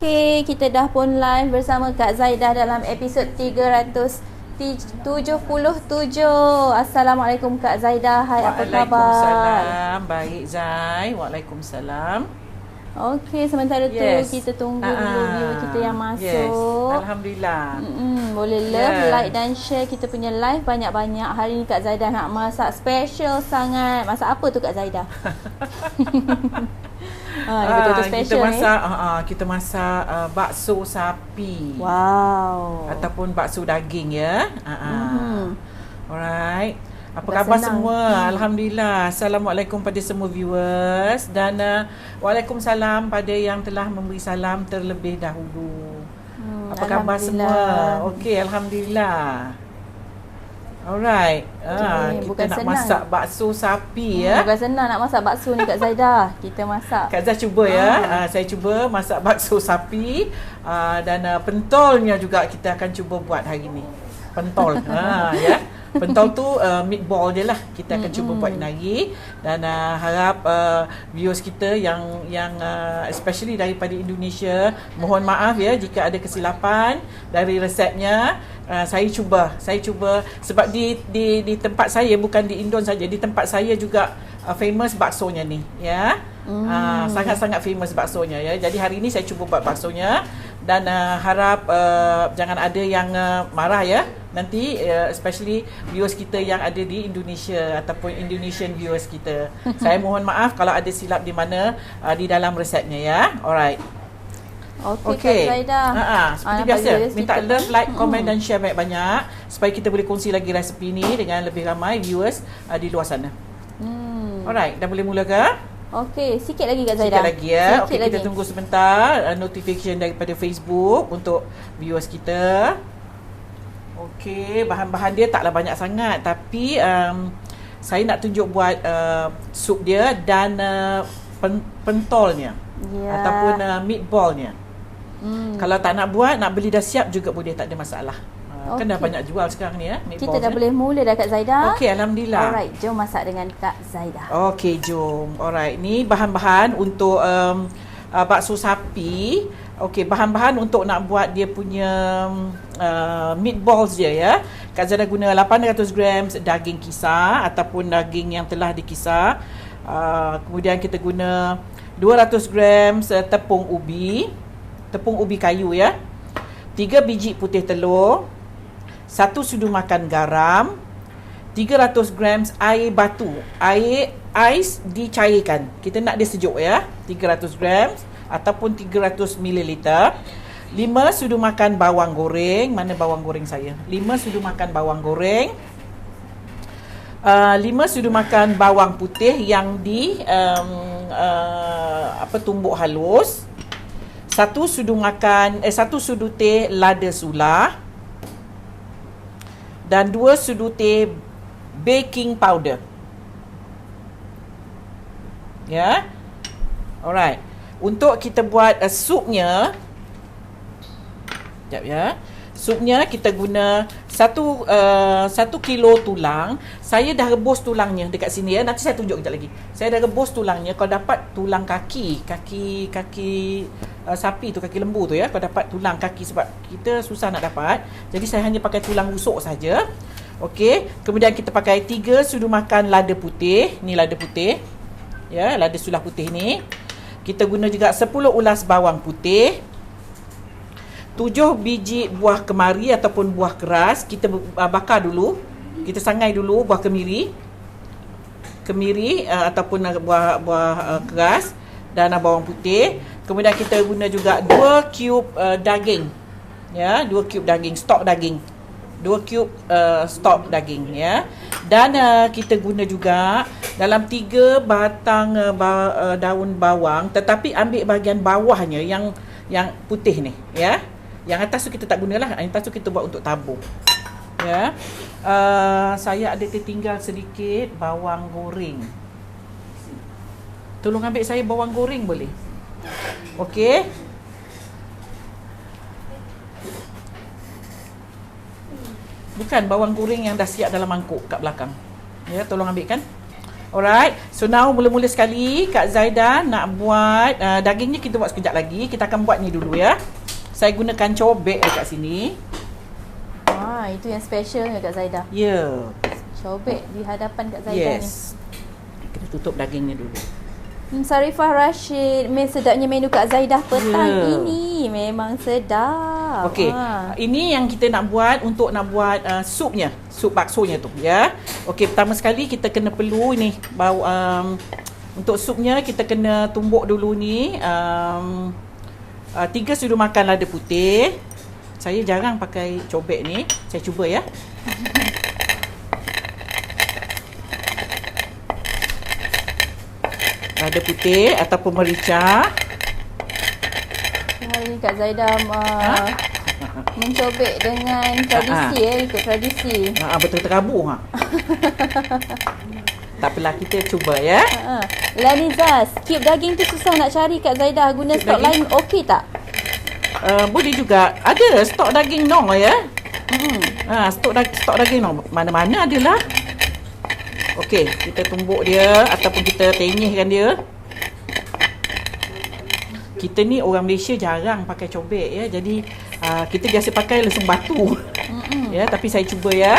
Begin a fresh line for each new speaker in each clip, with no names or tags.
Okay, kita dah pun live bersama Kak Zaidah dalam episod 377. Assalamualaikum Kak Zaidah. Hai, apa khabar?
Waalaikumsalam. Baik Zai. Waalaikumsalam.
Okay, sementara tu kita tunggu dulu viewer kita yang masuk.
Yes. Alhamdulillah.
Boleh love, like dan share kita punya live banyak-banyak. Hari ni Kak Zaidah nak masak special sangat. Masak apa tu Kak Zaidah? Betul-betul special
kita masak bakso sapi.
Wow.
Ataupun bakso daging ya. Alright. Apa
Dah
khabar
senang.
semua? Alhamdulillah. Assalamualaikum pada semua viewers dan waalaikumsalam pada yang telah memberi salam terlebih dahulu. Apa khabar semua? Okey, alhamdulillah. Alright. Kita
bukan
nak
senang.
masak bakso sapi ya.
Bukan senang nak masak bakso ni Kak Zaidah. Kita masak.
Kak Zah cuba ya. Saya cuba masak bakso sapi dan pentolnya juga kita akan cuba buat hari ni. Pentol. Ya. Pentol tu meatball je lah. Kita akan cuba buat hari dan harap viewers kita yang especially daripada Indonesia, mohon maaf ya jika ada kesilapan dari resepnya. Saya cuba sebab di tempat saya, bukan di Indon saja, di tempat saya juga famous baksonya ni ya. Sangat-sangat famous baksonya ya. Jadi hari ini saya cuba buat baksonya dan harap jangan ada yang marah ya nanti, especially viewers kita yang ada di Indonesia ataupun Indonesian viewers kita. Saya mohon maaf kalau ada silap di mana di dalam resepnya ya. Alright.
Okey, Kak Zaidah.
Seperti biasa, minta love, like, komen dan share banyak-banyak supaya kita boleh kongsi lagi resepi ni dengan lebih ramai viewers di luar sana. Alright, dah boleh mula ke?
Okey, sikit lagi Kak Zaidah.
Sikit lagi ya. Okey, kita
lagi.
tunggu sebentar notification daripada Facebook untuk viewers kita. Okey, bahan-bahan dia taklah banyak sangat tapi saya nak tunjuk buat sup dia dan pentolnya ataupun meatballnya. Kalau tak nak buat, nak beli dah siap juga boleh, tak ada masalah. Kan dah banyak jual sekarang ni ya, meatballs.
Kita dah boleh mula dah Kak Zaidah.
Okey, alhamdulillah.
Alright, jom masak dengan Kak Zaidah.
Okey, jom. Alright, ni bahan-bahan untuk bakso sapi. Okey, bahan-bahan untuk nak buat dia punya meatballs dia ya. Kak Zaidah guna 800 grams daging kisar ataupun daging yang telah dikisar. Kemudian kita guna 200 grams tepung ubi kayu ya. 3 biji putih telur, 1 sudu makan garam, 300 grams air batu, ais dicairkan. Kita nak dia sejuk ya. 300 grams ataupun 300 ml. 5 sudu makan bawang goreng. Mana bawang goreng saya? 5 sudu makan bawang goreng. 5 sudu makan bawang putih yang tumbuk halus. 1 sudu teh lada sulah dan 2 sudu teh baking powder. Ya. Alright. Untuk kita buat supnya, sekejap ya. Supnya kita guna 1 kilo tulang. Saya dah rebus tulangnya dekat sini ya. Nanti saya tunjuk kejap lagi. Saya dah rebus tulangnya. Kalau dapat tulang kaki sapi tu, kaki lembu tu ya. Kalau dapat tulang kaki, sebab kita susah nak dapat. Jadi saya hanya pakai tulang rusuk saja. Okey. Kemudian kita pakai 3 sudu makan lada putih. Ni lada putih. Ya, lada sulah putih ni. Kita guna juga 10 ulas bawang putih. 7 biji buah kemari ataupun buah keras. Kita bakar dulu. Kita sangai dulu buah kemiri ataupun buah keras dan bawang putih. Kemudian kita guna juga 2 cube daging. Ya, 2 cube daging, stok daging. 2 cube stok daging ya. Dan kita guna juga dalam 3 batang daun bawang, tetapi ambil bahagian bawahnya yang putih ni ya. Yang atas tu kita tak gunalah. Yang atas tu kita buat untuk tabung. Ya. Saya ada tertinggal sedikit bawang goreng. Tolong ambil saya bawang goreng boleh? Okey. Bukan bawang goreng yang dah siap dalam mangkuk kat belakang. Ya, tolong ambilkan. Alright. So now mula-mula sekali Kak Zaidah nak buat dagingnya kita buat sekejap lagi. Kita akan buat ni dulu ya. Saya gunakan cobek dekat sini.
Itu yang special Kak Zaidah.
Ya.
Cobek di hadapan Kak Zaidah ni.
Kita tutup dagingnya dulu.
Sarifah Rashid, sedapnya menu Kak Zaidah petang ini. Memang sedap.
Okey. Ini yang kita nak buat untuk nak buat supnya, sup baksonya tu ya. Okey, pertama sekali kita kena perlu ni untuk supnya kita kena tumbuk dulu ni 3 sudu makan lada putih. Saya jarang pakai cobek ni. Saya cuba ya. Lada putih ataupun merica.
Hari ni Kak Zaidah mencobek dengan tradisi ikut tradisi.
Betul terabur Tak apalah, kita cuba ya.
Lanizas, cube daging tu susah nak cari Kak Zaidah. Guna stok lain okey tak?
Boleh juga. Ada stok daging nong ya. Stok daging nong mana-mana adalah. Okey, kita tumbuk dia ataupun kita tenyihkan dia. Kita ni orang Malaysia jarang pakai cobek ya. Jadi kita biasa pakai lesung batu. Ya, tapi saya cuba ya.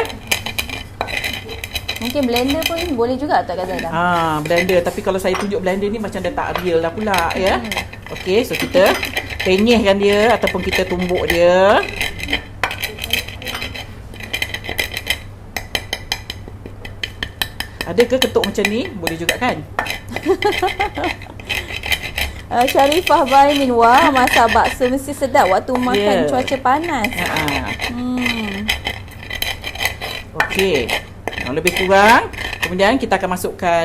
Mungkin blender pun boleh juga tak Kak Zaidah?
Blender, tapi kalau saya tunjuk blender ni macam dah tak real lah pula ya. Okey, so kita tenyihkan dia ataupun kita tumbuk dia. Ada ke ketuk macam ni? Boleh juga kan?
Syarifah Baimin, wah masak bakso mesti sedap waktu makan cuaca panas.
Okey. Lebih kurang. Kemudian kita akan masukkan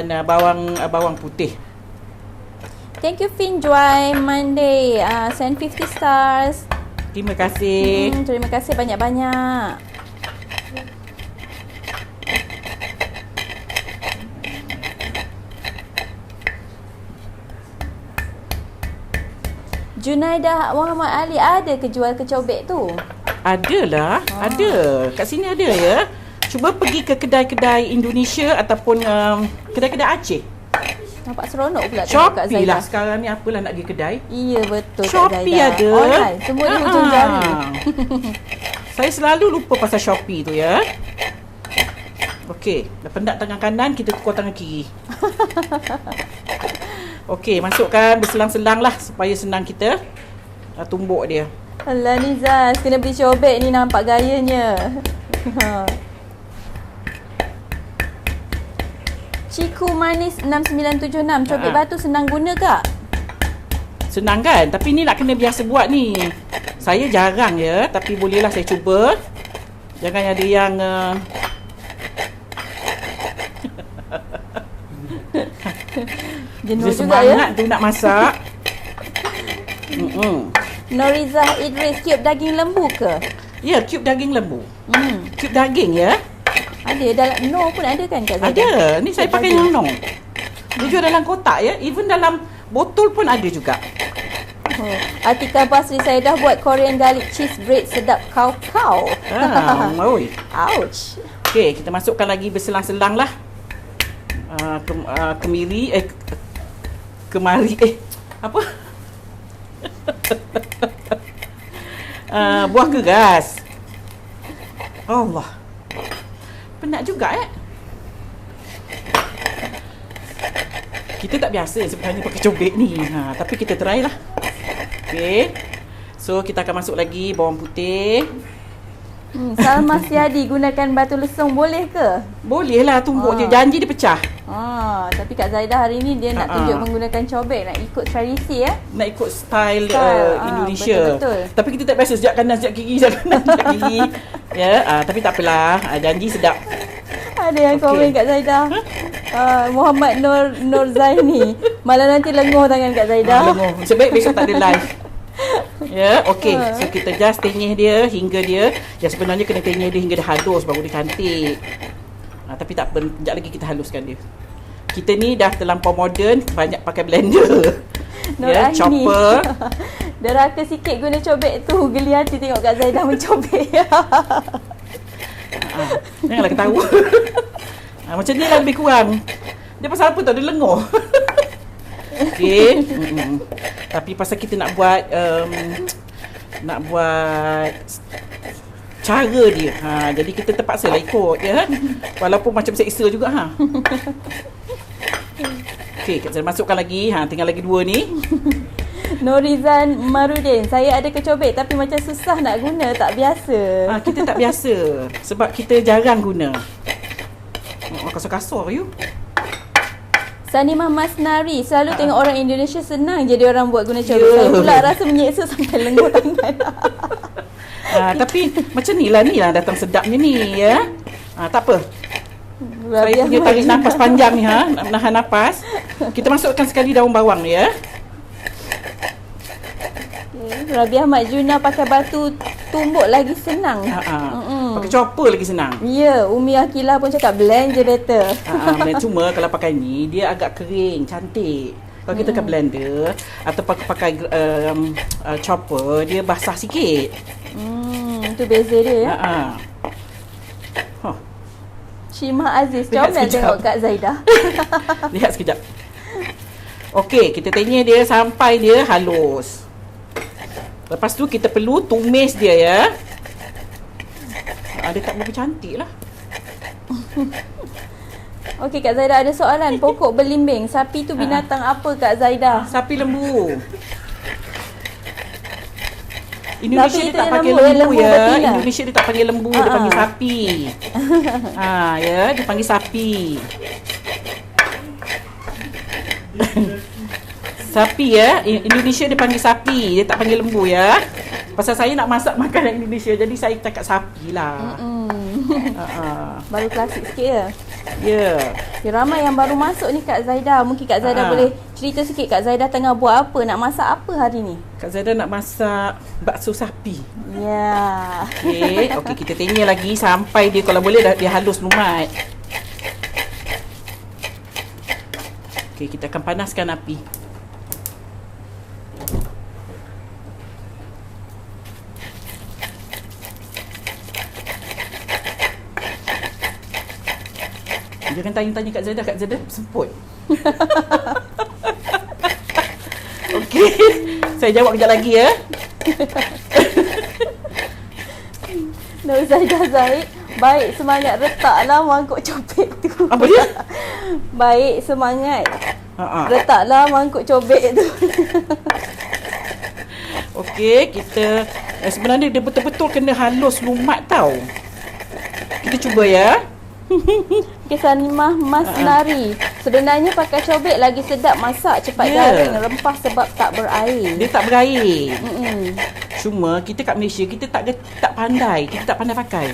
bawang putih.
Thank you Fin Joy Monday. Send 50 stars.
Terima kasih.
Terima kasih banyak-banyak. Junaidah Muhammad Ali, ada ke jual kecobek tu?
Adalah, ada. Kat sini ada ya. Cuba pergi ke kedai-kedai Indonesia ataupun kedai-kedai Aceh.
Nampak seronok pula
tengok
Kak
Shopee
Zaidah.
Lah sekarang ni, apalah nak pergi kedai.
Iya betul
Shopee
Kak Zaidah.
ada.
Online, semua di hujung jari.
Saya selalu lupa pasal Shopee tu ya. Okey, dah pendak tangan kanan, kita tukar tangan kiri. Okey, masukkan berselang-selang lah supaya senang kita tumbuk dia.
Alah Nizaz, kena beli cobek ni, nampak gayanya. Ciku Manis 6976, cobek batu senang guna kak?
Senang kan? Tapi ni nak kena biasa buat ni. Saya jarang ya, tapi bolehlah saya cuba. Jangan ada yang
jenuh juga
semangat tu nak masak.
Norizah Idris, cube daging lembu ke?
Ya, cube daging lembu. Cube daging ya.
Ada dalam no pun ada kan Kak Zaidah?
Ada. Ni saya pakai yang nong. Dia jual dalam kotak ya. Even dalam botol pun ada juga.
Atika Basri, saya dah buat Korean garlic cheese bread sedap kau-kau. Ouch.
Okey, kita masukkan lagi berselang-selang lah. Kemari apa? Buah keras. Allah. Penat juga Kita tak biasa sebenarnya pakai cobek ni. Tapi kita try lah. Okey. So kita akan masuk lagi bawang putih.
Salma Siadi, gunakan batu lesung boleh ke?
Boleh lah, tumbuk dia. Janji dia pecah.
Tapi Kak Zaidah hari ni dia nak tunjuk menggunakan cobek. Nak ikut tradisi ya.
Nak ikut style Indonesia.
Betul-betul.
Tapi kita tak biasa sejak kanan, sejak kiri, sejak kanan, sejak kiri. Ya, tapi tak apalah. Janji sedap.
Ada yang komen Kak Zaidah. Muhammad Nur Zaini, malah nanti lenguh tangan Kak Zaidah.
Lenguh. Sebaik besok tak ada live. Ya, okey. So kita just tenyih dia hingga dia, sebenarnya kena tenyih dia hingga dia halus baru dia cantik. Tapi tak apa, sekejap lagi kita haluskan dia. Kita ni dah terlampau moden, banyak pakai blender. Chopper.
Deraka sikit guna cobek tu, geli hati tengok Kak Zaidah mencobek.
Janganlah ketawa. Macam ni lah lebih kurang. Dia pasal apa tau? Dia lengur. Okey. Tapi pasal kita nak buat cara dia. Jadi kita terpaksa lah ikut ya. Walaupun macam seksa juga Okey, kita masukkan lagi. Tinggal lagi 2 ni.
Norizan Marudin, saya ada kecobek tapi macam susah nak guna, tak biasa.
Kita tak biasa sebab kita jarang guna. Kasar-kasar you.
Sanimah Masnari, selalu tengok orang Indonesia senang jadi orang buat guna cobek. Saya pula rasa menyeksa sampai lengur tangan.
Tapi macam ni lah datang sedapnya ni ya. Tak apa. Saya punya tarik nafas panjang ni nak menahan nafas. Kita masukkan sekali daun bawang ya.
Rabiah Mak Juna pakai batu tumbuk lagi senang.
Pakai chopper lagi senang.
Ya, Umi Akilah pun cakap blend je better.
Cuma kalau pakai ni dia agak kering, cantik. Kalau kita pakai blender atau pakai chopper, dia basah sikit.
Itu beza dia ya. Syimah Aziz, comel tengok Kak Zaidah.
Lihat sekejap. Okey, kita tanya dia sampai dia halus. Lepas tu kita perlu tumis dia ya. Dia tak berapa cantik lah.
Okey, Kak Zaidah ada soalan. Pokok belimbing, sapi tu binatang apa Kak Zaidah?
Sapi lembu. Indonesia dia tak panggil lembu ya. Indonesia dia tak panggil lembu, dia panggil sapi. Ya, dia panggil sapi. Sapi ya. Indonesia dia panggil sapi, dia tak panggil lembu ya. Pasal saya nak masak makanan Indonesia, jadi saya cakap sapi lah.
Baru klasik sikit ya.
Ya.
Ramai yang baru masuk ni Kak Zaidah. Mungkin Kak Zaidah boleh cerita sikit Kak Zaidah tengah buat apa, nak masak apa hari ni?
Kak Zaidah nak masak bakso sapi.
Ya.
Okey, kita tanya lagi sampai dia kalau boleh dia halus lumat. Okey, kita akan panaskan api. Jangan tanya-tanya Kak Zaidah semput. Okey, saya jawab kejap lagi ya.
Nur Zaidah Zaid, baik semangat, retaklah mangkuk cobek tu.
Apa dia?
Baik semangat. Letaklah mangkuk cobek tu.
Okey, kita sebenarnya dia betul-betul kena halus lumat tau. Kita cuba ya.
Sanimah Masnari, sebenarnya pakai cobek lagi sedap, masak cepat garing, rempah sebab tak berair.
Dia tak berair. Cuma kita kat Malaysia kita tak pandai, kita tak pandai pakai.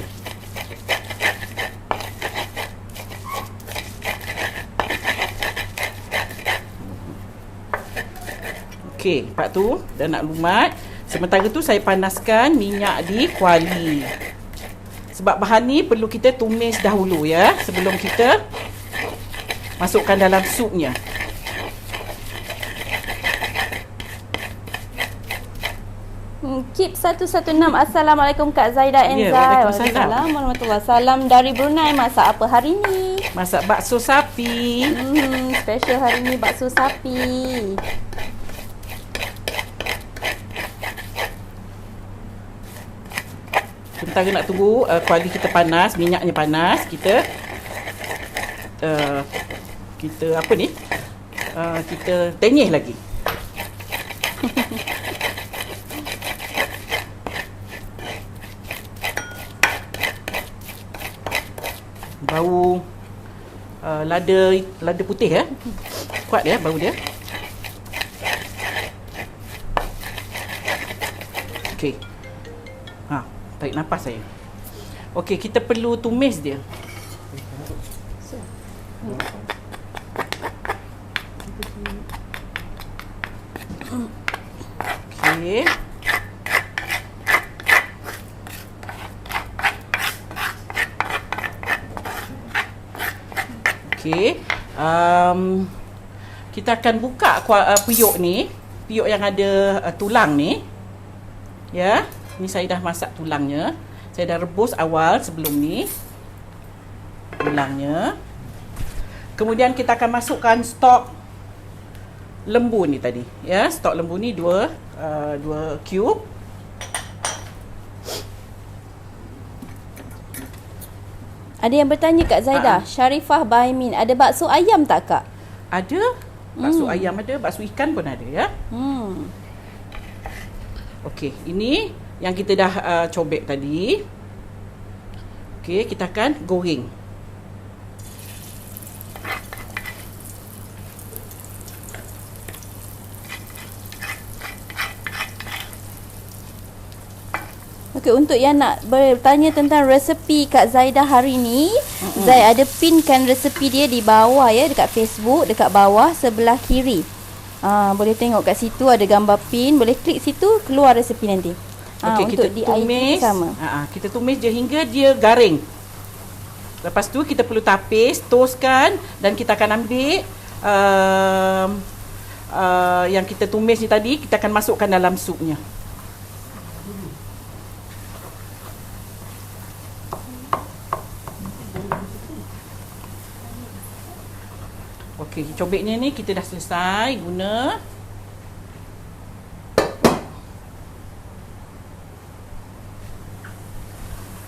Okey, part tu dah nak lumat. Sementara tu saya panaskan minyak di kuali. Sebab bahan ni perlu kita tumis dahulu ya, sebelum kita masukkan dalam supnya.
Kip 116. Assalamualaikum Kak Zaidah Enzai.
Waalaikumsalam
warahmatullahi. Salam dari Brunei. Masak apa hari ni?
Masak bakso sapi.
Special hari ni bakso sapi.
Sementara nak tunggu kuali kita panas, minyaknya panas, kita apa ni? Kita tenyih lagi. Bau lada putih ya. Kuat ya bau dia. Okey. Tarik nafas saya. Okey, kita perlu tumis dia. Okey. Okey. Kita akan buka puyuk ni, puyuk yang ada tulang ni. Ya. Ni saya dah masak tulangnya. Saya dah rebus awal sebelum ni tulangnya. Kemudian kita akan masukkan stok lembu ni tadi. Ya, stok lembu ni 2 cube.
Ada yang bertanya Kak Zaidah, Sharifah Baimin, ada bakso ayam tak Kak?
Ada. Bakso ayam ada, bakso ikan pun ada ya. Okey, ini yang kita dah cobek tadi. Okey, kita akan goreng.
Okey, untuk yang nak bertanya tentang resepi Kak Zaidah hari ni, Zai ada pinkan resepi dia di bawah ya, dekat Facebook, dekat bawah sebelah kiri. Boleh tengok kat situ ada gambar pin, boleh klik situ, keluar resepi nanti.
Okey,
untuk
kita tumis
sama.
Kita tumis je hingga dia garing. Lepas tu kita perlu tapis, toastkan, dan kita akan ambil yang kita tumis ni tadi, kita akan masukkan dalam supnya. Okey, cobeknya ni kita dah selesai guna.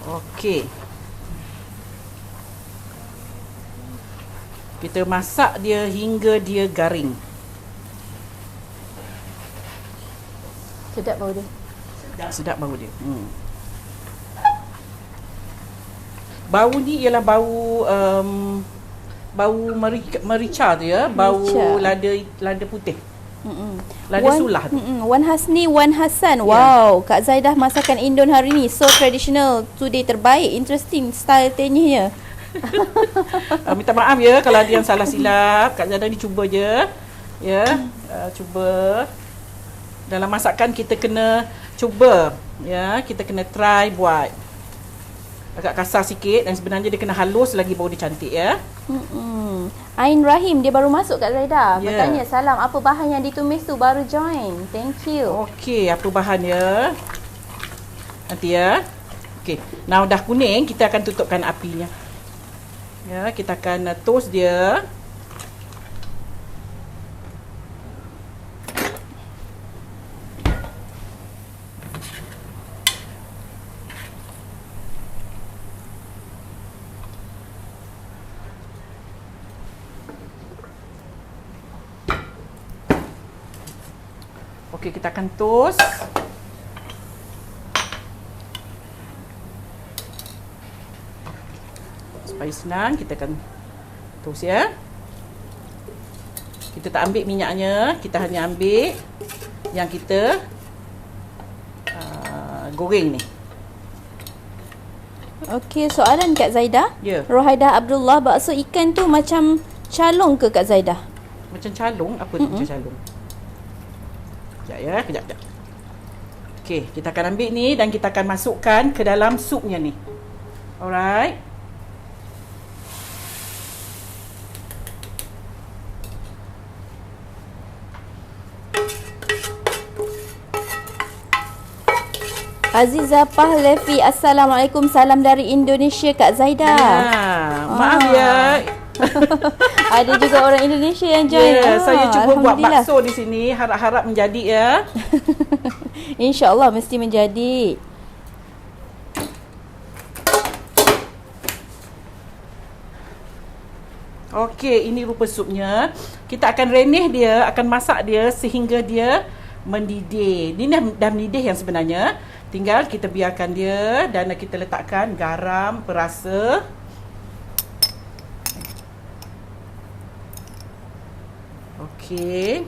Okey. Kita masak dia hingga dia garing.
Sedap bau dia.
Sedap bau dia. Bau ni ialah bau merica tu ya, bau lada putih. Lada sulah tu.
Wan Hasni, Wan Hasan. Wow, Kak Zaidah masakan Indon hari ni so traditional, today terbaik, interesting style tehnya.
Minta maaf ya kalau ada yang salah silap. Kak Zaidah ni cuba je. Ya, cuba. Dalam masakan kita kena cuba, ya, kita kena try buat. Agak kasar sikit dan sebenarnya dia kena halus lagi baru dia cantik ya.
Ain Rahim, dia baru masuk Kak Zaidah. Bertanya, salam, apa bahan yang ditumis tu, baru join. Thank you.
Okey, apa bahan ya? Nanti ya. Okey, now dah kuning, kita akan tutupkan apinya. Ya, kita akan toast dia. Okey, kita akan toast. Supaya senang, kita akan toast ya. Kita tak ambil minyaknya, kita hanya ambil yang kita goreng ni.
Okey, soalan Kak Zaidah.
Ya.
Rohaidah Abdullah, bakso ikan tu macam calung ke Kak Zaidah?
Macam calung? Apa tu macam calung? Sekejap ya, kejap. Okey, kita akan ambil ni dan kita akan masukkan ke dalam supnya ni. Alright.
Aziza Pahlevi, Assalamualaikum, salam dari Indonesia Kak Zaidah.
Maaf ya.
Ada juga orang Indonesia yang join.
Saya cuba buat bakso di sini, harap-harap menjadi ya.
InsyaAllah mesti menjadi.
Okey, ini rupa supnya. Kita akan renih dia, akan masak dia sehingga dia mendidih. Ini dah mendidih yang sebenarnya. Tinggal kita biarkan dia dan kita letakkan garam, perasa. Okey.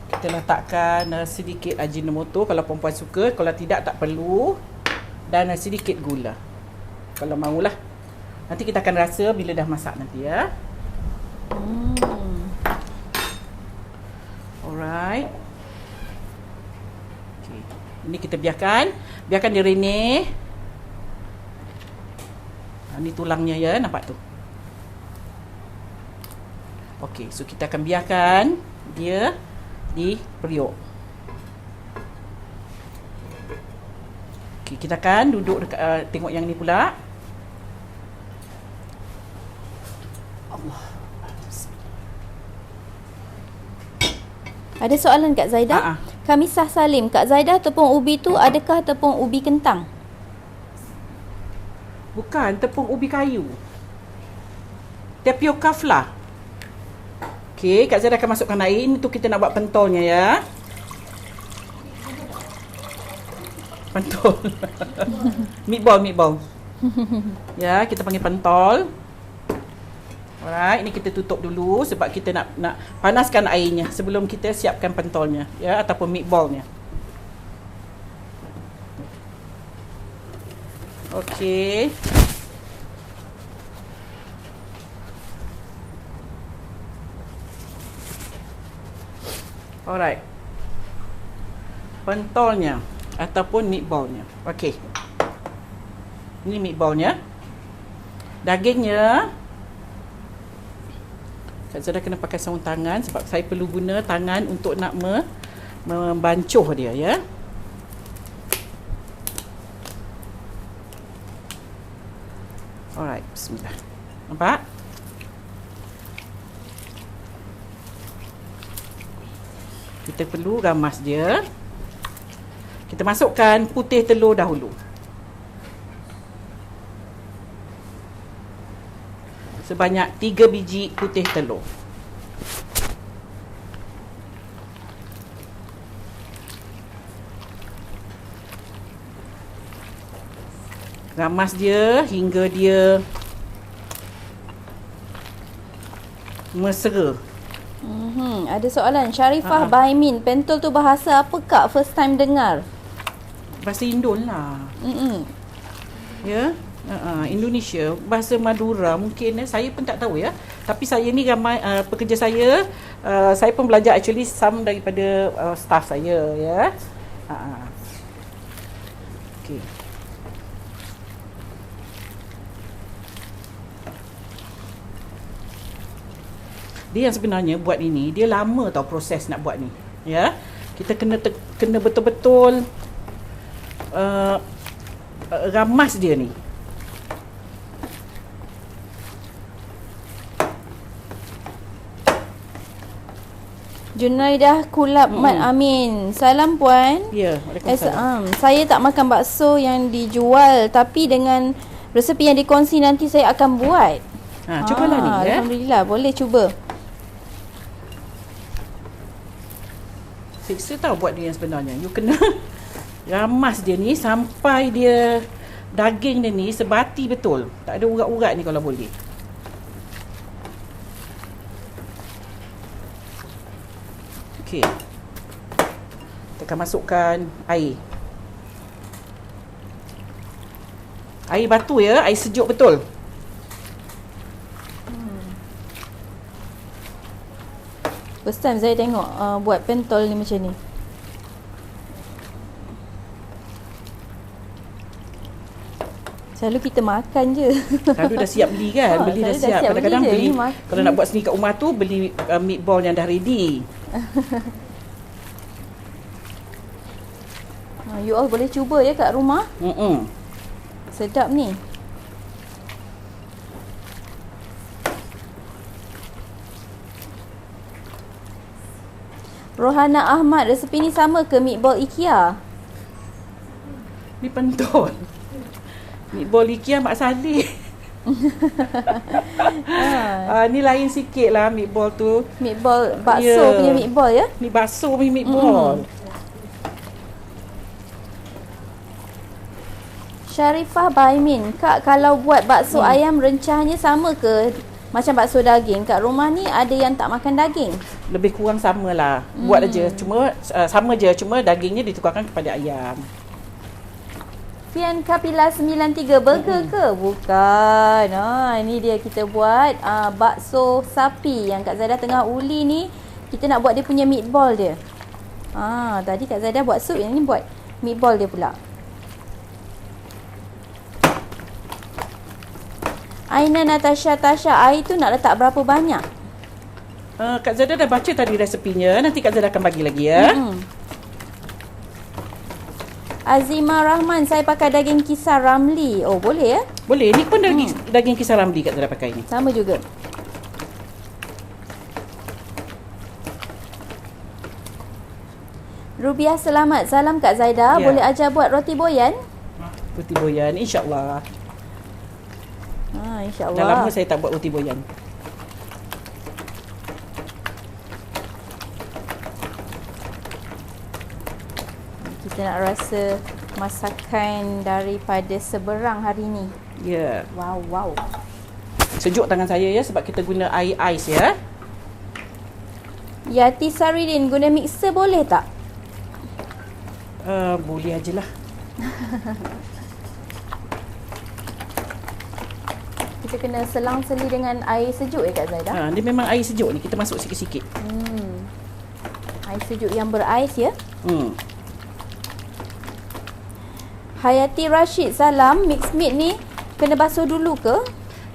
Kita letakkan sedikit ajinomoto kalau perempuan suka, kalau tidak tak perlu. Dan sedikit gula. Kalau maulah. Nanti kita akan rasa bila dah masak nanti ya. Alright. Okay. Ini kita biarkan dia renih. Ini tulangnya ya, nampak tu. Okey, so kita akan biarkan dia di periuk. Okey, kita akan duduk dekat, tengok yang ni pula.
Ada soalan Kak Zaidah. Kamisah Salim, Kak Zaidah, tepung ubi tu adakah tepung ubi kentang?
Bukan, tepung ubi kayu. Tapioca flour. Okey, Kak Zaidah akan masukkan air. Ini tu kita nak buat pentolnya ya. Pentol. meatball. Ya, kita panggil pentol. Alright, ini kita tutup dulu sebab kita nak panaskan airnya sebelum kita siapkan pentolnya ya ataupun meatballnya. Okey. Alright. Pentolnya ataupun meatballnya. Okey. Ini meatballnya. Dagingnya Kak Zaidah kena pakai sarung tangan sebab saya perlu guna tangan untuk nak membancuh dia ya. Alright, bismillah. Nampak? Kita perlu ramas dia. Kita masukkan putih telur dahulu. Sebanyak 3 biji putih telur. Ramas dia hingga dia mesra.
Ada soalan Syarifah Baimin, pentol tu bahasa apa Kak? First time dengar.
Bahasa Indon lah. Ya. Indonesia, bahasa Madura mungkin saya pun tak tahu ya. Tapi saya ni ramai pekerja saya pun belajar actually some daripada staff saya ya. Okey. Dia yang sebenarnya buat ini, dia lama tau proses nak buat ni. Ya. Kita kena betul-betul ramas dia ni.
Junaidah Kulab Mat Amin. Salam puan.
Ya, waalaikumsalam.
Saya tak makan bakso yang dijual, tapi dengan resepi yang dikongsi nanti saya akan buat.
Cubalah ni ya.
Alhamdulillah, boleh cuba.
Siksa tahu buat dia yang sebenarnya. You kena ramas dia ni sampai dia daging dia ni sebati betul. Tak ada urat-urat ni kalau boleh. Okey. Kita akan masukkan air. Air batu ya, air sejuk betul.
First time saya tengok buat pentol ni macam ni. Selalu kita makan je.
Selalu dah siap beli kan? Beli dah siap. Kadang-kadang beli kalau nak buat sendiri kat rumah tu, beli meatball yang dah ready.
You all boleh cuba ya kat rumah. Sedap ni. Rohana Ahmad, resepi ni sama ke meatball IKEA?
Ni pentol. Meatball IKEA Mak Saleh. Ni lain sikit lah meatball tu.
Meatball bakso punya meatball ya?
Ni bakso punya meatball.
Syarifah Baimin, Kak kalau buat bakso ayam rencahnya sama ke macam bakso daging? Kat rumah ni ada yang tak makan daging.
Lebih kurang sama lah. Buat aja. Cuma sama je. Cuma dagingnya ditukarkan kepada ayam.
Fian Kapila 93 burger ke? Bukan. Ini dia kita buat bakso sapi yang Kak Zaidah tengah uli ni. Kita nak buat dia punya meatball dia. Tadi Kak Zaidah buat sup, yang ni buat meatball dia pula. Aina Natasha air tu nak letak berapa banyak?
Kak Zaidah dah baca tadi resepinya. Nanti Kak Zaidah akan bagi lagi ya.
Azima Rahman, saya pakai daging kisar Ramli. Oh, boleh ya?
Boleh. Ni pun daging kisar Ramli Kak Zaidah pakai ni.
Sama juga. Rubiah selamat. Salam Kak Zaida.
Ya.
Boleh ajar buat roti boyan?
Roti boyan, insya-Allah.
InsyaAllah.
Dah lama saya tak buat roti boyan.
Kita nak rasa masakan daripada seberang hari ni.
Ya.
Wow.
Sejuk tangan saya ya sebab kita guna air ais ya.
Yati Saridin, guna mixer boleh tak?
Boleh ajalah.
Kita kena selang-seli dengan air sejuk ya Kak Zaida?
Dia memang air sejuk ni. Kita masuk sikit-sikit.
Air sejuk yang berais ya? Hayati Rashid, salam. Mixed meat ni kena basuh dulu ke?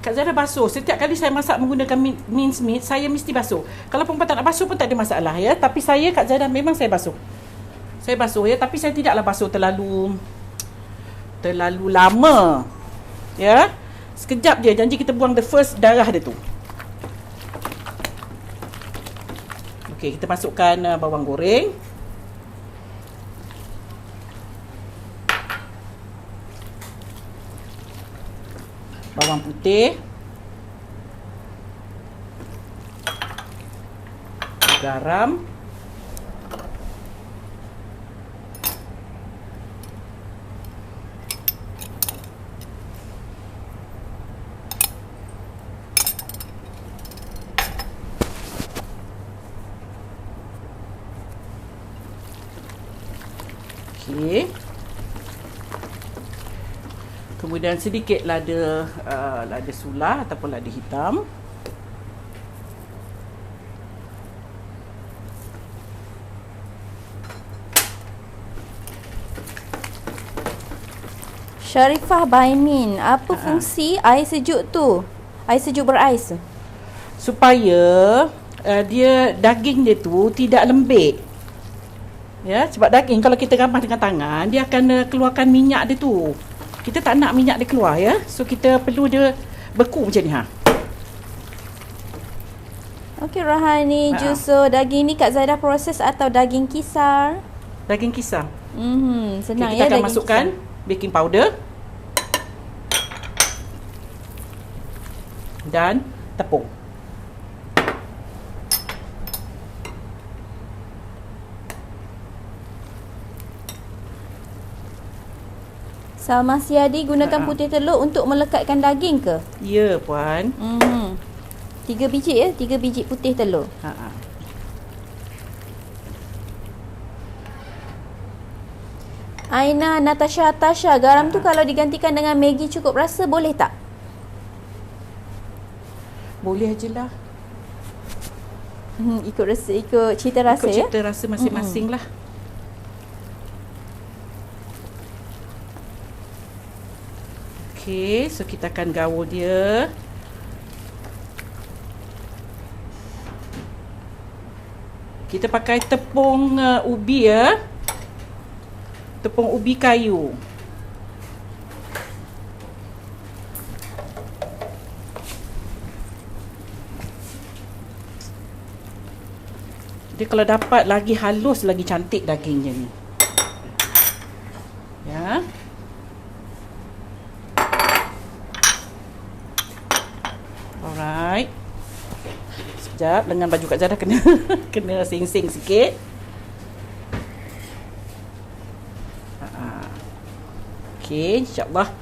Kak Zara basuh. Setiap kali saya masak menggunakan minced meat, saya mesti basuh. Kalau perempuan tak nak basuh pun tak ada masalah ya. Tapi saya, Kak Zara, memang saya basuh. Saya basuh ya, tapi saya tidaklah basuh terlalu lama. Ya. Sekejap je, janji kita buang the first darah dia tu. Okey, kita masukkan bawang goreng. Bawang putih, garam, okey. Kemudian sedikit lada sulah ataupun lada hitam.
Sharifah Baimin, apa fungsi air sejuk tu? Air sejuk berais tu?
Supaya daging dia tu tidak lembik. Ya, sebab daging kalau kita ramah dengan tangan, dia akan keluarkan minyak dia tu. Kita tak nak minyak dia keluar ya. So kita perlu dia beku macam ni
Okey Rahani, Juso, daging ni Kak Zaida proses atau daging kisar?
Daging kisar.
Senang
Kita
ya
akan
daging
masukkan
kisar.
baking powder dan tepung.
Salma Siadi, gunakan putih telur untuk melekatkan daging ke?
Ya puan.
3 biji ya, 3 biji putih telur. Aina Natasha Tasha, garam tu kalau digantikan dengan Maggi cukup rasa boleh tak?
Boleh ajalah.
Ikut cita rasa
Ikut
ya.
cita rasa masing-masing lah. Okey, so kita akan gaul dia. Kita pakai tepung ubi ya. Tepung ubi kayu. Dia kalau dapat lagi halus, lagi cantik dagingnya ni. Ya. Alright. Sekejap, lengan baju Kak Zara kena kena sing-sing sikit. Okey, insya-Allah.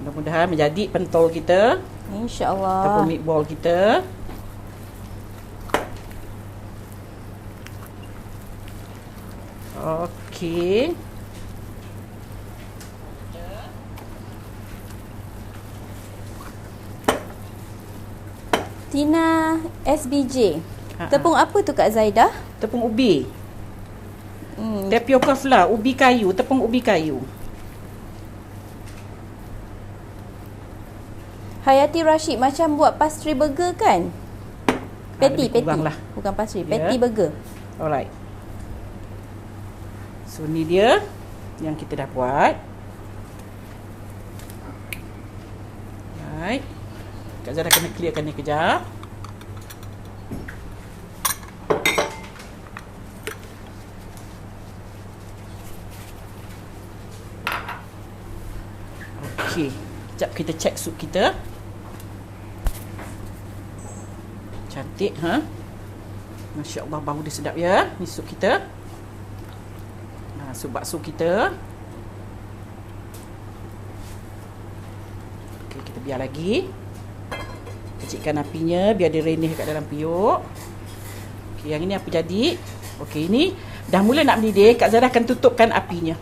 Mudah-mudahan menjadi pentol kita.
InsyaAllah.
Ataupun meatball kita. Okey.
Tina SBJ. Tepung apa tu Kak Zaida?
Tepung ubi. Tapioca flour, ubi kayu, tepung ubi kayu.
Hayati Rashid, macam buat pastry burger kan? Patty.
Lah.
Bukan pastry,
Ya.
patty burger.
Alright. So ni dia yang kita dah buat. Alright. Kak Zara kena clearkan ni kejap. Okey. Sekejap kita check sup kita. Cantik, ha? Masya Allah, bau dia sedap ya. Ni sup kita. Sup bakso kita. Okey, kita biar lagi. Kecilkan apinya biar dia renyah kat dalam periuk. Okey, yang ini apa jadi? Okey, ini dah mula nak mendidih. Kak Zara akan tutupkan apinya.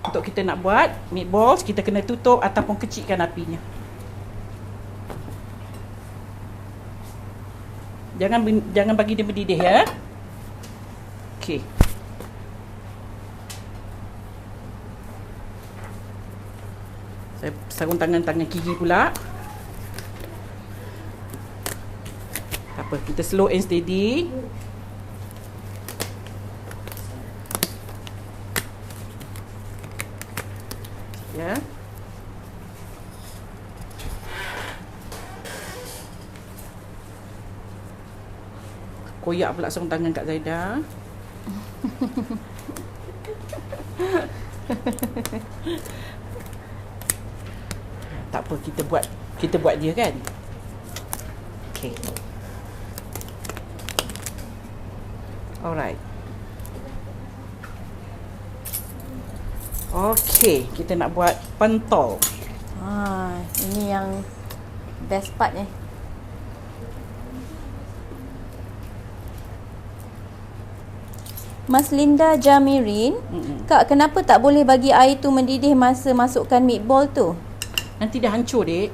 Untuk kita nak buat meatballs, kita kena tutup ataupun kecilkan apinya. Jangan bagi dia mendidih ya. Okey. Saya sarung tangan kiri pula. Tak apa, kita slow and steady. Ya. Koyak pula sarung tangan Kak Zaida. Tak apa, kita buat dia kan. Okey. Alright. Okey, kita nak buat pentol.
Ini yang best part ni. Mas Linda Jamirin, Kak, kenapa tak boleh bagi air tu mendidih masa masukkan meatball tu?
Nanti dah hancur, Dek.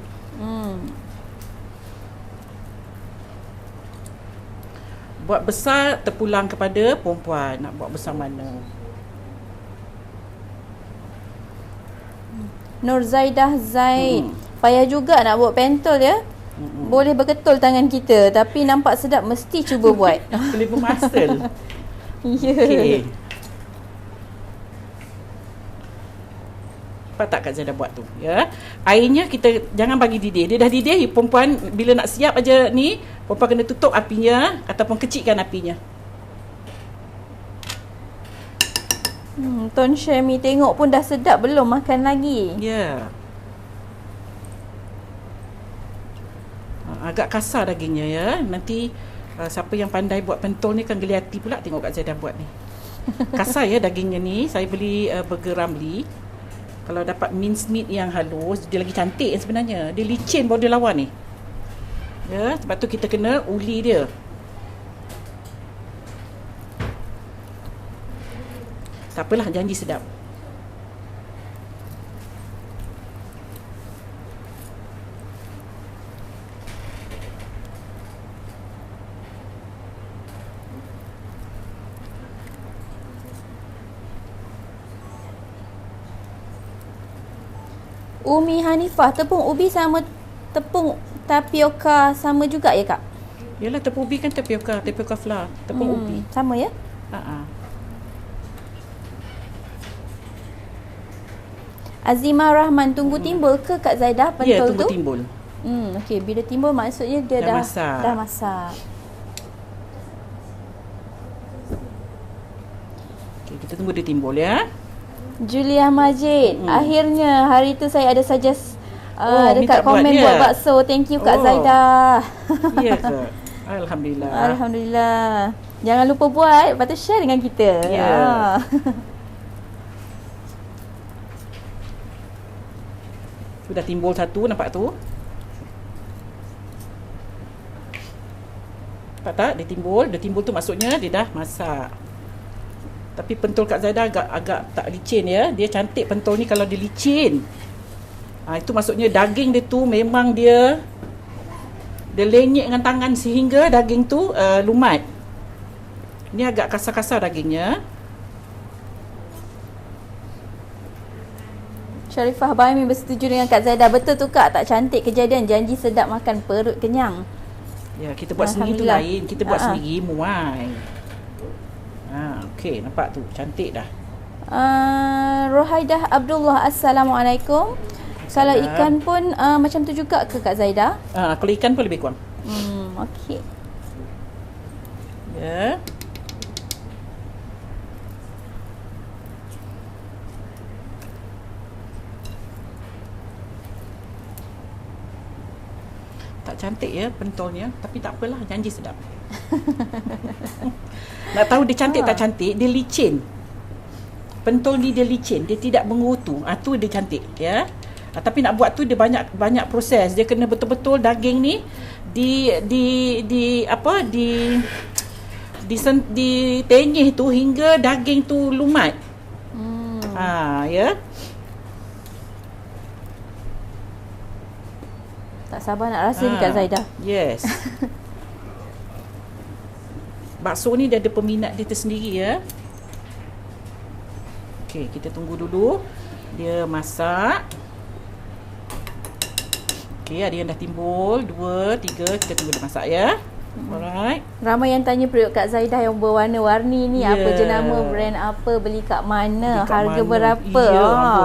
Buat besar terpulang kepada perempuan. Nak buat besar mana?
Nur Zaidah Zaid, payah juga nak buat pentol ya. Boleh berketul tangan kita, tapi nampak sedap, mesti cuba buat.
Boleh bermasal.
Ya.
Okey. Nampak tak Kak Zaida buat tu, ya. Airnya kita jangan bagi didih. Dia dah didih, perempuan bila nak siap aja ni, perempuan kena tutup apinya ataupun kecilkan apinya.
Tuan Syemi tengok pun dah sedap, belum makan lagi.
Ya. Agak kasar dagingnya ya. Nanti siapa yang pandai buat pentol ni kan geli hati pula tengok Kak Zaida buat ni. Kasar ya dagingnya ni. Saya beli Burger Ramly. Kalau dapat mince meat yang halus, dia lagi cantik sebenarnya. Dia licin baru dia lawan ni. Ya, sebab tu kita kena uli dia. Tak apalah, janji sedap.
Umi Hanifah, tepung ubi sama tepung tapioka sama juga ya Kak?
Yalah, tepung ubi kan tapioka flour, tepung ubi.
Sama ya? Azimah Rahman, tunggu timbul ke Kak Zaidah pentol tu?
Ya, tunggu timbul.
Okey, bila timbul maksudnya dia dah
masak.
Dah masak.
Okey, kita tunggu dia timbul ya.
Julia Majid, akhirnya hari tu saya ada suggest dekat komen buat bakso. Thank you Kak Zaidah.
Ya ke? Alhamdulillah.
Alhamdulillah. Jangan lupa buat, lepas tu share dengan kita.
Ya. Sudah timbul satu, nampak tu? Nampak tak? Dia timbul tu maksudnya dia dah masak. Tapi pentol Kak Zaida agak tak licin ya. Dia cantik pentol ni kalau dia licin. Itu maksudnya daging dia tu memang dia lenyek dengan tangan sehingga daging tu lumat. Ini agak kasar-kasar dagingnya.
Syarifah Baimi bersetuju dengan Kak Zaidah. Betul tu Kak, tak cantik kejadian, janji sedap makan perut kenyang.
Ya, kita buat sendiri tu lain. Kita buat sendiri muai. Okey, nampak tu cantik dah.
Rohaidah Abdullah, Assalamualaikum. Kalau ikan pun macam tu juga ke Kak Zaidah?
Kalau ikan pun lebih kurang.
Okey.
Ya. Tak cantik ya pentolnya, tapi tak apalah, janji sedap. Nak tahu dia cantik tak cantik, dia licin. Pentol ni dia licin, dia tidak mengutu. Tu dia cantik ya. Tapi nak buat tu dia banyak proses. Dia kena betul-betul daging ni ditenyih tu hingga daging tu lumat. Ya.
Tak sabar nak rasa ni Kak Zaidah.
Yes. Bakso ni dia ada peminat dia tersendiri ya. Okey, kita tunggu dulu dia masak. Okey, ada yang dah timbul 2, 3, kita tunggu dia masak ya. Alright.
Ramai yang tanya periuk Kak Zaidah yang berwarna-warni ni, apa jenama, brand apa, beli kat mana, harga berapa.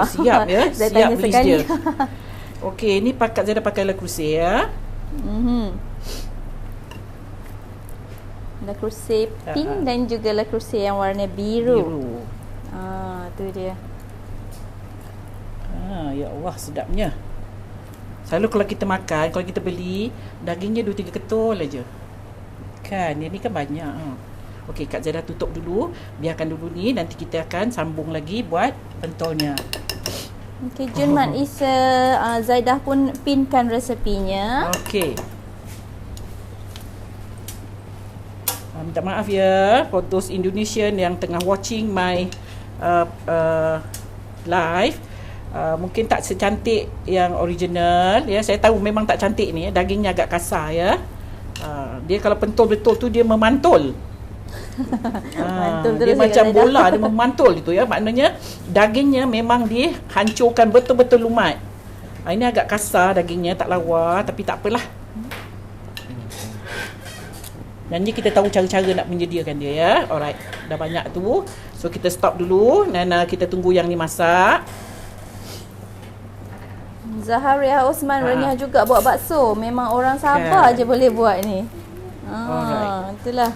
Siap ya.
Saya
siap
tanya
beli
sekali.
dia. Okey, ni Kak Zaidah pakai Le Creuset ya.
Le Creuset pink dan juga Le Creuset yang warna biru. Tu dia.
Ya Allah, sedapnya. Selalu kalau kita makan, kalau kita beli, dagingnya 2-3 ketul aja. Kan, yang ni kan banyak. Okey, Kak Zaidah tutup dulu. Biarkan dulu ni, nanti kita akan sambung lagi buat pentolnya.
Okey, Jun Mat Isa, Zaidah pun pinkan resepinya.
Okey. Minta maaf ya for those Indonesian yang tengah watching my live. Mungkin tak secantik yang original ya. Saya tahu memang tak cantik ni, dagingnya agak kasar ya. Dia kalau pentol betul tu dia memantul. Dia macam bola, dia memantul itu ya. Maknanya dagingnya memang dia hancurkan betul-betul lumat. Ini agak kasar dagingnya, tak lawa, tapi tak apalah. Dan ni kita tahu cara-cara nak menyediakan dia ya. Alright, dah banyak tu. So kita stop dulu dan kita tunggu yang ni masak.
Zaharia Osman renyah juga buat bakso. Memang orang Sabah je boleh buat ni. Itulah.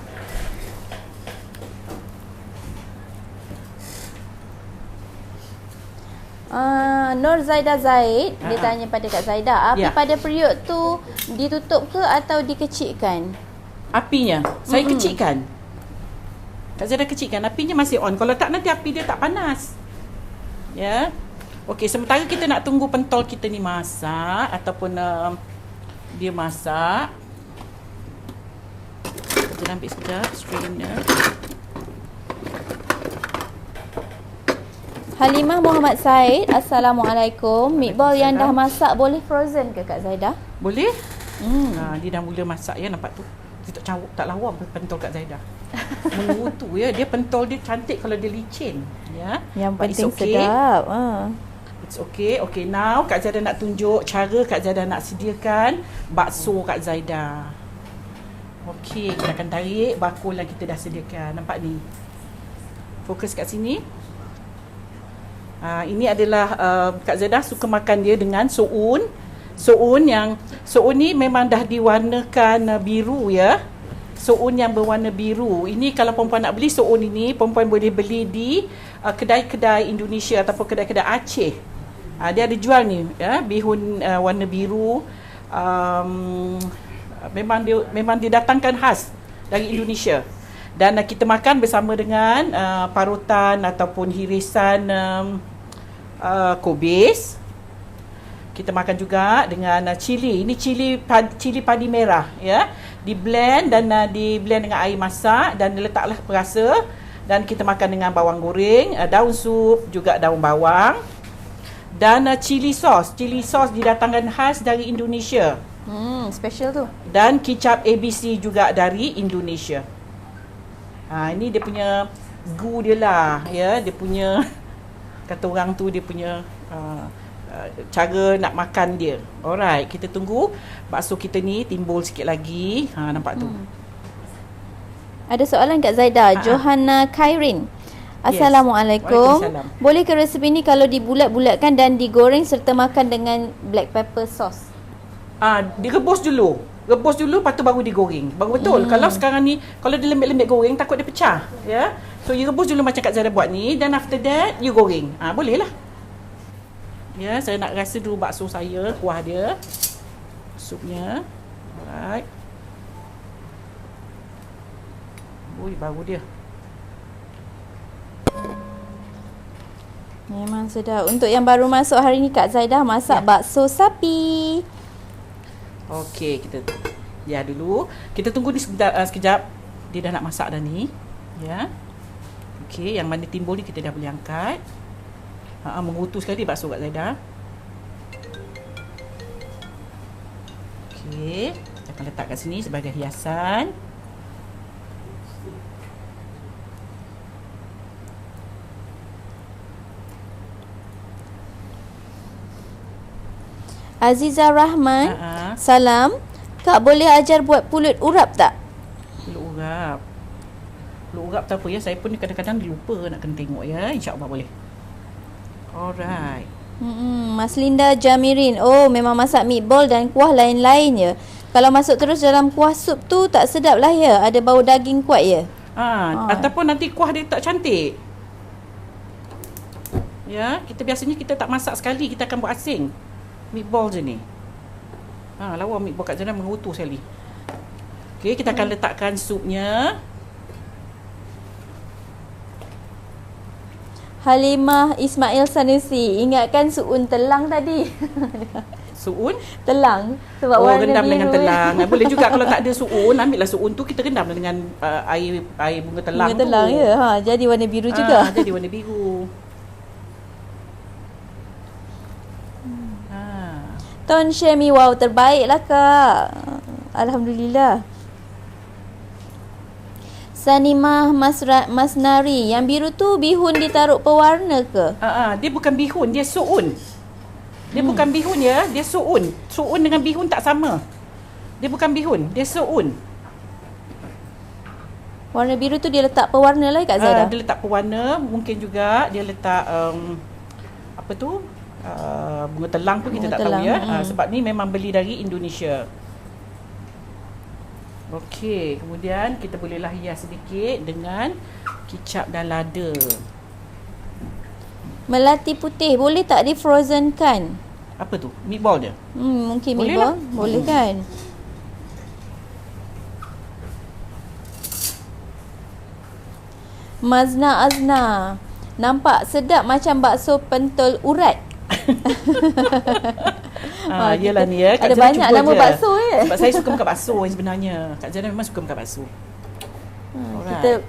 Nur Zaidah Zaid dia tanya pada Kak Zaidah, api pada periuk tu ditutup ke atau dikecilkan?
Apinya saya kecilkan. Kak Zaidah kecilkan, apinya masih on. Kalau tak nanti api dia tak panas. Ya. Okey, sementara kita nak tunggu pentol kita ni masak ataupun dia masak. Kita ambil sekejap strainer.
Halimah Muhammad Said, Assalamualaikum. Meatball yang dah masak boleh frozen ke Kak Zaidah?
Boleh. Dia dah mula masak ya, nampak tu. Dia tak lawa pentol Kak Zaidah. Mengutu ya, dia pentol dia cantik kalau dia licin ya.
Yang penting sedap.
It's okay. Okay, now Kak Zaidah nak tunjuk cara Kak Zaidah nak sediakan bakso Kak Zaidah. Okey, kita akan tarik bakul yang kita dah sediakan. Nampak ni. Fokus kat sini. Ini adalah Kak Zaidah suka makan dia dengan soun. Soun ni memang dah diwarnakan biru ya. Soun yang berwarna biru. Ini kalau perempuan nak beli soun ini, perempuan boleh beli di kedai-kedai Indonesia ataupun kedai-kedai Aceh. Dia ada jual ni ya, bihun warna biru. Memang didatangkan khas dari Indonesia. Dan kita makan bersama dengan parutan ataupun hirisan kobis. Kita makan juga dengan cili. Ini cili padi merah ya. Di blend dengan air masak dan letaklah perasa, dan kita makan dengan bawang goreng, daun sup, juga daun bawang. Dan cili sos didatangkan khas dari Indonesia.
Special tu. Dan
kicap ABC juga dari Indonesia. Ini dia punya gu dia lah ya, dia punya kata orang tu dia punya cara nak makan dia. Alright, kita tunggu bakso kita ni timbul sikit lagi. Nampak tu.
Ada soalan Kak Zaidah, Johanna Khairin. Assalamualaikum. Boleh ke resepi ni kalau dibulat-bulatkan dan digoreng serta makan dengan black pepper sauce?
Direbus dulu. Rebus dulu, lepas tu baru digoreng. Baru betul. Kalau sekarang ni, kalau dia lembik-lembik goreng, takut dia pecah. Ya. So, you rebus dulu macam Kak Zaidah buat ni. Dan after that, you goreng. Boleh lah. Ya, saya nak rasa dulu bakso saya, kuah dia. Supnya. Alright. Ui, bau dia.
Memang sedap. Untuk yang baru masuk hari ni, Kak Zaidah masak bakso sapi.
Okey, kita dulu. Kita tunggu ni sekejap. Dia dah nak masak dah ni. Ya. Okey, yang mana timbul ni kita dah boleh angkat. Mengutu sekali bakso Kak Zaidah. Okey, kita akan letak kat sini sebagai hiasan.
Aziza Rahman, salam. Kak boleh ajar buat pulut urap tak?
Pulut urap. Pulut urap tak apa ya, saya pun kadang-kadang lupa nak kena tengok ya. InsyaAllah boleh. Alright.
Mas Linda Jamirin, oh memang masak meatball dan kuah lain-lain ya. Kalau masuk terus dalam kuah sup tu tak sedap lah ya. Ada bau daging kuat ya.
Ataupun nanti kuah dia tak cantik. Ya, biasanya kita tak masak sekali, kita akan buat asing. Meatball je ni. Lawa meatball kat sana mengutu sekali. Okey, kita akan letakkan supnya.
Halimah Ismail Sanusi, ingatkan suun telang tadi.
Suun?
Telang. Sebab warna
rendam
biru
dengan telang. Boleh juga kalau tak ada suun, ambillah suun tu kita rendam dengan air bunga telang tu.
Bunga telang ya. Jadi warna biru juga.
Jadi warna biru.
Ton Shemi, wow terbaiklah Kak. Alhamdulillah. Sanimah Masnari, yang biru tu bihun ditaruh pewarna ke?
Dia bukan bihun, dia suun. Dia bukan bihun ya, dia suun. Suun dengan bihun tak sama. Dia bukan bihun, dia suun.
Warna biru tu dia letak pewarna lah Kak Zaidah?
Dia letak pewarna, mungkin juga dia letak bunga telang pun kita tak tahu ya. Sebab ni memang beli dari Indonesia. Okey, kemudian kita bolehlah hias sedikit dengan kicap dan lada. Melati
putih boleh tak di frozen kan?
Apa tu? Meatball dia?
Mungkin
boleh
meatball.
Lah.
Boleh kan? Mazna Azna, nampak sedap macam bakso pentol urat.
Yelah ni ya.
Ada banyak nama bakso ya.
Sebab saya suka makan bakso sebenarnya. Kak Zana memang suka makan bakso.
Kita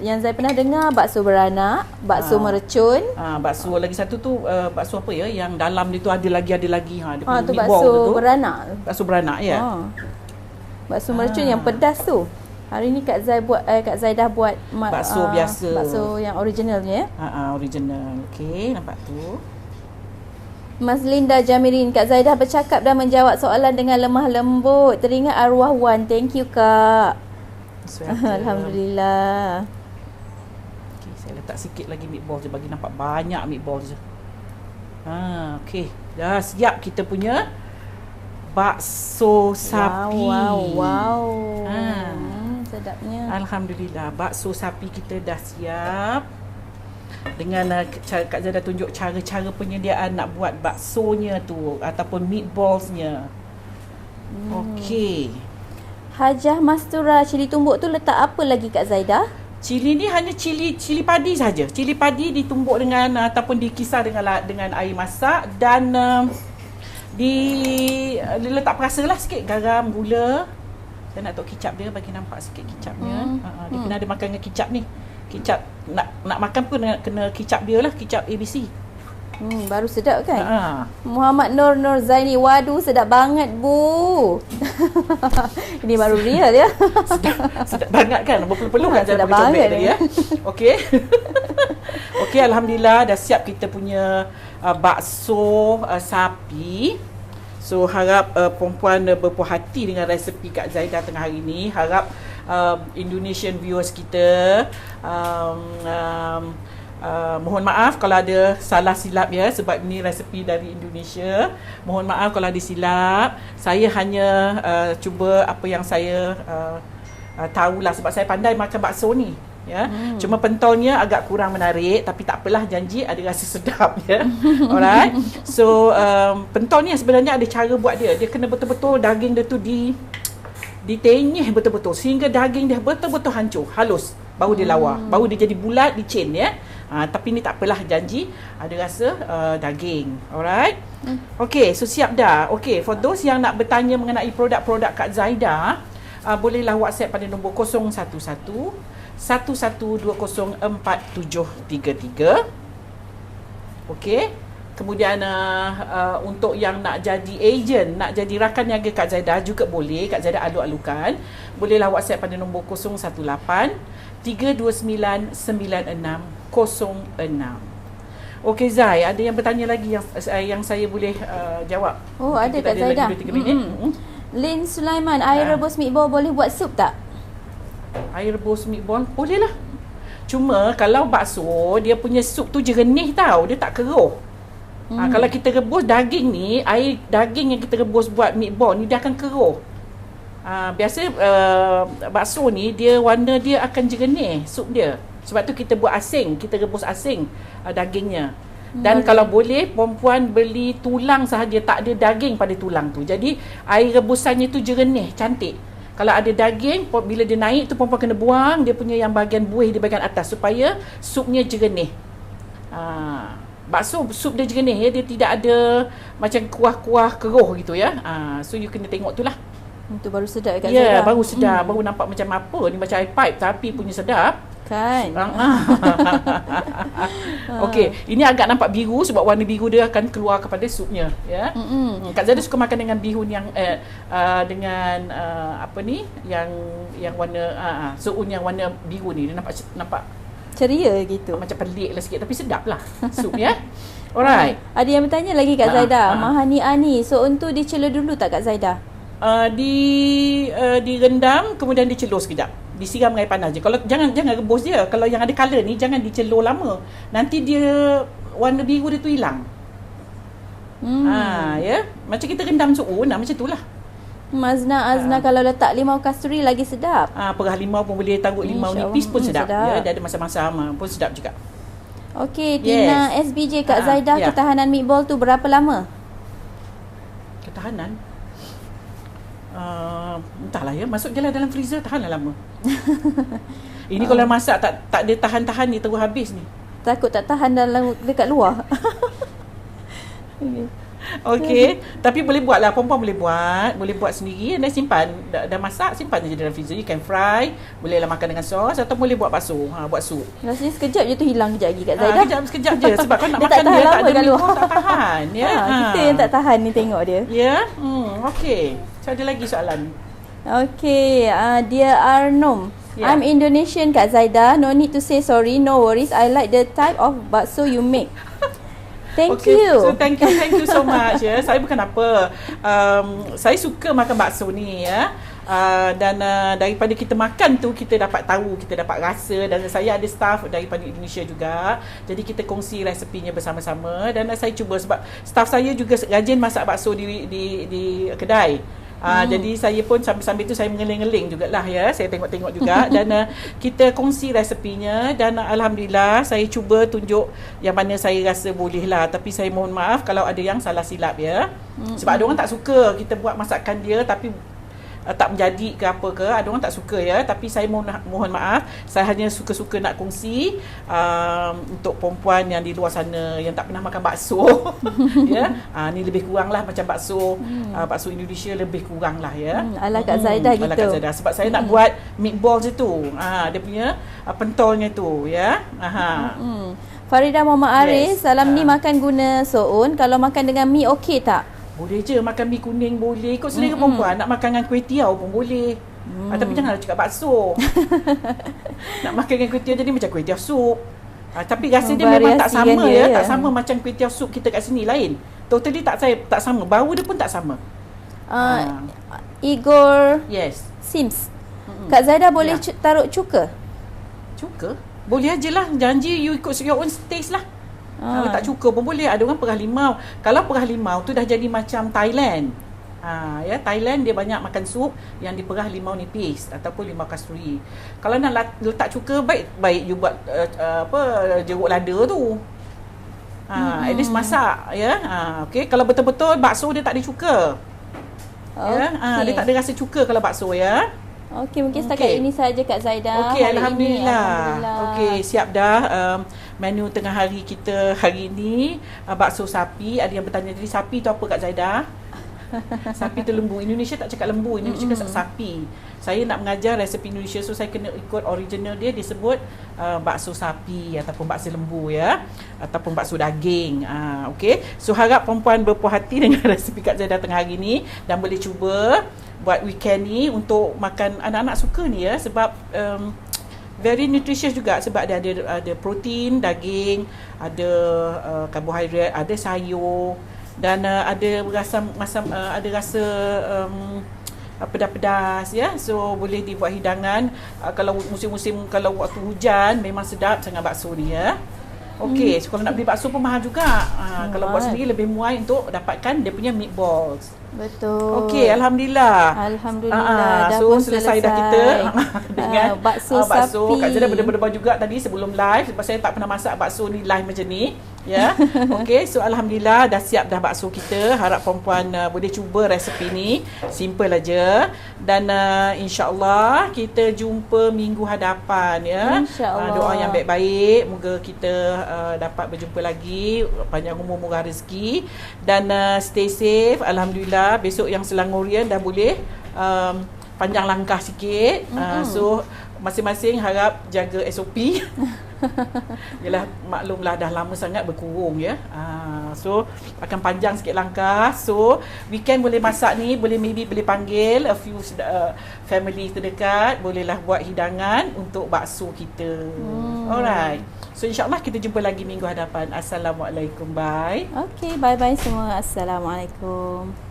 yang saya pernah dengar bakso beranak, bakso merecun.
Bakso lagi satu tu bakso apa ya? Yang dalam dia tu ada lagi. Dia
tu bakso beranak.
Bakso beranak ya.
Bakso merecun yang pedas tu. Hari ni Kak Zaidah buat
bakso biasa.
Bakso yang originalnya.
Original. Okey, nampak tu.
Mas Linda Jamirin, Kak Zaidah bercakap dan menjawab soalan dengan lemah lembut. Teringat arwah Wan. Thank you Kak. Alhamdulillah.
Okay, saya letak sikit lagi meatball je, bagi nampak banyak meatball je. Okey. Dah siap kita punya bakso sapi.
Wow. Sedapnya.
Alhamdulillah, bakso sapi kita dah siap. Dengan Kak Zaidah tunjuk cara-cara penyediaan nak buat baksonya tu ataupun meatballsnya. Okey.
Hajah Mastura, cili tumbuk tu letak apa lagi Kak Zaidah?
Cili ni hanya cili padi saja. Cili padi ditumbuk dengan ataupun dikisar dengan air masak dan diletak perasa lah sikit garam, gula. Saya nak tahu kicap dia, bagi nampak sikit kicapnya. Dia kena ada makan dengan kicap ni. Kicap nak makan pun kena kicap dia lah, kicap ABC.
Baru sedap kan? Muhammad Nur Zaini, waduh sedap banget Bu. Ini baru real ya.
sedap banget kan? Berpeluh-peluh kan
sedap banget
tadi ya. Okey. Okey, alhamdulillah dah siap kita punya bakso sapi. So harap perempuan berpuas hati dengan resepi Kak Zaidah tengah hari ni. Harap Indonesian viewers kita mohon maaf kalau ada salah silap ya, sebab ini resepi dari Indonesia. Mohon maaf kalau ada silap. Saya hanya cuba apa yang saya tahulah, sebab saya pandai makan bakso ni ya. Cuma pentolnya agak kurang menarik, tapi tak apalah, janji ada rasa sedap ya. Alright. So pentol ni sebenarnya ada cara buat dia. Dia kena betul-betul daging dia tu ditenyih betul-betul sehingga daging dia betul-betul hancur, halus. Baru dia lawa, baru dia jadi bulat, licin ya. Tapi ni tak apalah, janji ada rasa daging. Alright. Okay, so siap dah. Okay, for those yang nak bertanya mengenai produk-produk Kak Zaida, bolehlah WhatsApp pada nombor 011 11204733. Okey. Kemudian untuk yang nak jadi agent, nak jadi rakan niaga Kak Zaida juga boleh. Kak Zaida alu-alukan. Bolehlah WhatsApp pada nombor 018 329 9606. Okey Zai, ada yang bertanya lagi yang saya boleh jawab?
Oh, ada Kak Zaida.
2-3 minit.
Lin Sulaiman, air rebus meatball boleh buat sup tak?
Air rebus meatball boleh lah. Cuma kalau bakso dia punya sup tu jernih tau, dia tak keruh. Kalau kita rebus daging ni, air daging yang kita rebus buat meatball ni dia akan keruh. Biasa bakso ni dia warna dia akan jernih sup dia. Sebab tu kita buat asing, kita rebus asing dagingnya. Dan kalau boleh perempuan beli tulang sahaja, tak ada daging pada tulang tu. Jadi air rebusannya tu jernih, cantik. Kalau ada daging, bila dia naik tu perempuan kena buang dia punya yang bahagian buih di bahagian atas supaya supnya jernih. Bakso sup dia jernih ya, dia tidak ada macam kuah-kuah keruh gitu ya. So you kena tengok tu lah.
Itu baru sedap Kak
Zaida. Ya, baru sedap, baru nampak macam apa ni, macam air pipe tapi punya sedap.
Kan.
Okey, ini agak nampak biru sebab warna biru dia akan keluar kepada supnya ya. Kak Zaida suka makan dengan bihun yang dengan apa ni yang warna suun yang warna biru ni, dia nampak
ceria gitu.
Macam pelik lah sikit tapi sedap lah sup ya. Alright.
Ada yang bertanya lagi Kak Zaida, Mahania ni suun tu dicelur dulu tak Kak Zaida?
Direndam kemudian dicelur sekejap. Disiram air panas je. Kalau jangan rebus dia. Kalau yang ada color ni jangan dicelur lama. Nanti dia warna biru dia tu hilang. Ya. Macam kita rendam suun macam itulah.
Azna kalau letak limau kasturi lagi sedap.
Perah limau pun boleh, taruh limau nipis pun sedap. Ya, dia ada masam-masam pun sedap juga.
Okey, Tina SBJ Kak Zaida, ketahanan meatball tu berapa lama?
Ketahanan? Entahlah ya, masuk je lah dalam freezer, tahanlah lama. Ini kalau masak tak ada tahan-tahan ni, terus habis ni.
Takut tak tahan dekat luar.
Okey, tapi boleh buat lah, perempuan boleh buat sendiri dan simpan. Dah masak, simpan je dalam freezer. You can fry, bolehlah makan dengan sos atau boleh buat bakso, buat sup.
Rasanya sekejap je tu hilang kejap lagi Kak Zaida.
Sekejap je sebab kau nak makan dia tak ada luar, tak tahan ya.
Kita yang tak tahan ni tengok dia.
Ya. Okey. So ada lagi soalan.
Okay, Dear Arnom, I'm Indonesian Kak Zaida. No need to say sorry, no worries. I like the type of bakso you make. Thank you.
So thank you so much ya. Saya bukan apa. Saya suka makan bakso ni ya. Dan daripada kita makan tu kita dapat tahu, kita dapat rasa, dan saya ada staff daripada Indonesia juga. Jadi kita kongsi resepinya bersama-sama dan saya cuba sebab staff saya juga rajin masak bakso di kedai. Jadi saya pun sambil-sambil tu saya mengeling-eling jugalah ya. Saya tengok-tengok juga dan kita kongsi resepinya dan alhamdulillah saya cuba tunjuk yang mana saya rasa boleh lah. Tapi saya mohon maaf kalau ada yang salah silap ya. Sebab ada orang tak suka kita buat masakan dia tapi tak menjadi ke apa ke, ada orang tak suka ya, tapi saya mohon maaf, saya hanya suka-suka nak kongsi untuk perempuan yang di luar sana yang tak pernah makan bakso ya, ni lebih kurang lah macam bakso bakso Indonesia lebih kurang lah ya,
ala Kak Zaida gitu,
ala Kak Zaida. Sebab saya nak buat meatballs itu, dia punya pentolnya tu ya.
Farida Muhammad Aris, salam ni makan guna soun, kalau makan dengan mi okey tak?
Boleh je, makan mi kuning boleh. Ikut selera perempuan. Nak makan dengan kuih tiaw pun boleh. Tapi janganlah cakap bakso. Nak makan dengan kuih tiaw jadi macam kuih tiaw sup. Tapi rasa dia memang tak sama ya. Tak sama macam kuih tiaw sup kita kat sini lain. Totally tak sama. Bau dia pun tak sama.
Igor Sims. Kak Zaida boleh taruh cuka?
Cuka? Boleh ajalah. Janji you ikut your own taste lah. Kalau tak cuka pun boleh. Ada orang perah limau. Kalau perah limau tu dah jadi macam Thailand. Ya, Thailand dia banyak makan sup yang diperah limau nipis ataupun limau kasturi. Kalau nak letak cuka, baik you buat jeruk lada tu. At least masak ya. Okey, kalau betul-betul bakso dia tak ada cuka. Ya. Dia tak ada rasa cuka kalau bakso ya.
Okey, mungkin setakat ini saja Kak Zaidah.
Okey,
hari ini.
alhamdulillah. Okey, siap dah. Menu tengah hari kita hari ini bakso sapi. Ada yang bertanya tadi, sapi tu apa Kak Zaidah? Sapi tu lembu. Indonesia tak cakap lembu, Indonesia cakap sapi. Saya nak mengajar resepi Indonesia, so saya kena ikut original dia. Dia sebut bakso sapi ataupun bakso lembu ya, ataupun bakso daging. Okey. So harap perempuan berpuas hati dengan resepi Kak Zaidah tengah hari ni dan boleh cuba buat weekend ni untuk makan. Anak-anak suka ni ya, sebab very nutritious juga, sebab dia ada protein, daging, ada karbohidrat, ada sayur dan ada rasa ada rasa pedas-pedas ya. So boleh dibuat hidangan kalau musim-musim, kalau waktu hujan memang sedap sangat bakso ni ya. Okey, so kalau nak beli bakso pun mahal juga. Kalau buat sendiri lebih muai untuk dapatkan dia punya meatballs.
Betul.
Okey, alhamdulillah.
Alhamdulillah.
So selesai dah kita dengan
bakso sapi.
Kak Zaidah berdebar juga tadi sebelum live, sebab saya tak pernah masak bakso ni live macam ni. Ya. Okey, so alhamdulillah dah siap dah bakso kita. Harap perempuan boleh cuba resepi ni. Simple aja. Dan insya-Allah kita jumpa minggu hadapan ya.
InsyaAllah.
Doa yang baik-baik, moga kita dapat berjumpa lagi, panjang umur, murah rezeki dan stay safe. Alhamdulillah besok yang Selangorian dah boleh panjang langkah sikit. So masing-masing harap jaga SOP. Yalah, maklumlah dah lama sangat berkurung ya. So akan panjang sikit langkah. So weekend boleh masak ni, maybe boleh panggil a few family terdekat, bolehlah buat hidangan untuk bakso kita. Alright. So insya-Allah kita jumpa lagi minggu hadapan. Assalamualaikum. Bye.
Okey, bye-bye semua. Assalamualaikum.